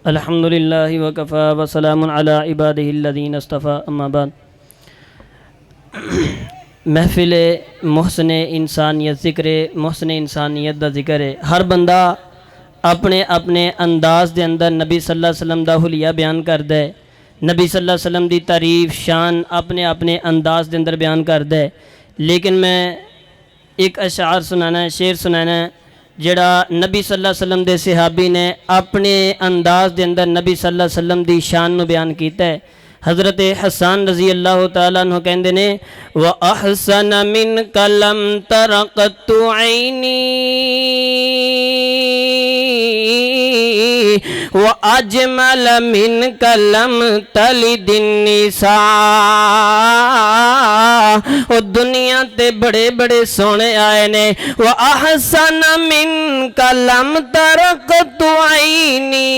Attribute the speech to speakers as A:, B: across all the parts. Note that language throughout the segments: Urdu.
A: الحمد للہ وکفا وسلام علی عبادہ الذین اصطفیٰ اما بعد۔ محفل محسن انسانیت ذکر محسن انسانیت دا ذکر ہے۔ ہر بندہ اپنے اپنے انداز دے اندر نبی صلی اللہ علیہ وسلم دا حلیہ بیان کردا ہے، نبی صلی اللہ علیہ وسلم دی تعریف شان اپنے اپنے انداز دے اندر بیان کردا ہے۔ لیکن میں ایک اشعار سنانا ہے، شعر سنانا ہے جڑا نبی صلی اللہ علیہ وسلم دے صحابی نے اپنے انداز دے اندر نبی صلی اللہ علیہ وسلم دی شان نو بیان کیتا ہے۔ حضرت حسان رضی اللہ تعالیٰ عنہ کہندے نے وَأَحْسَنَ مِنْكَ لَمْ تَرَ قَطُّ عَيْنِي وَأَجْمَلَ مِنْكَ لَمْ تَلِدِ النِّسَاء۔ او دنیا تے بڑے بڑے سونے آئے نے۔ وَأَحْسَنَ مِنْكَ لَمْ تَرَ قَطُّ عَيْنِي،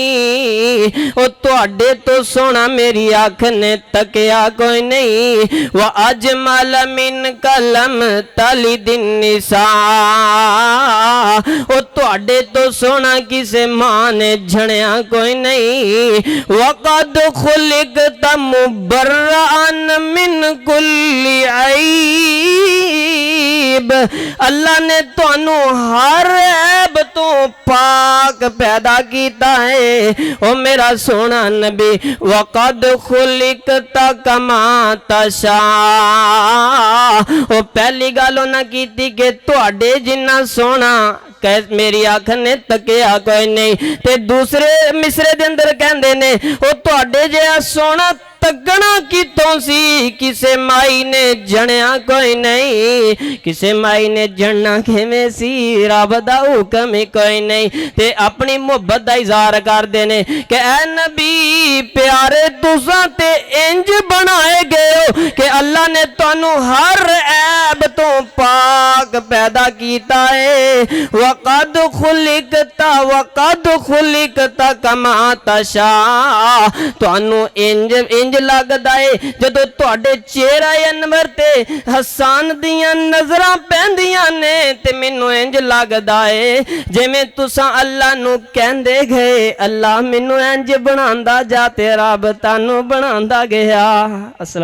A: او تواڈے تو سونا میری آنکھ نے تکیا کوئی نہیں۔ وَأَجْمَلَ مِنْكَ لَمْ تَلِدِ النِّسَاء، او تواڈے تو سونا کسے ماں نے جھڑیا کوئی نہیں۔ وَقَدْ خُلِقْتَ مُبَرَّأً مِّن كُلِّ عیب، اللہ نے تانوں ہر عیب تو پاک پیدا کیتا ہے او میرا سونا نبی۔ وَقَدْ خُلِقْتَ كَمَا تَشَاءُ، او پہلی گل انہاں کیتی کہ تواڈے جنہ سونا میری آنکھ نے تکیا کوئی نہیں، تے دوسرے مصرے دے اندر کہندے نے او تواڈے جہا سونا تگنا کتوں سی کسے مائی نے جنیا کوئی نہیں۔ کسے مائی نے جننا کھویں سی رب دا حکم ہی کوئی نہیں۔ تے اپنی محبت دا اظہار کر دینے کہ اے نبی پیارے تساں تے انج بنائے گئے ہو کہ اللہ نے تانوں ہر عیب تو پاک پیدا کیتا ہے۔ وَقَدْ خُلِقْتَ كَمَا تَشَاءُ، تانوں انج لگدا ہے جدو تواڈے چہرہ انور تے حسان دیاں نظراں پیندیاں نے تے مینوں انج لگدا ہے جویں تساں اللہ نو کہندے گئے اللہ مینوں انج بناندا جا تے رب تانوں بناندا گیا۔ السلام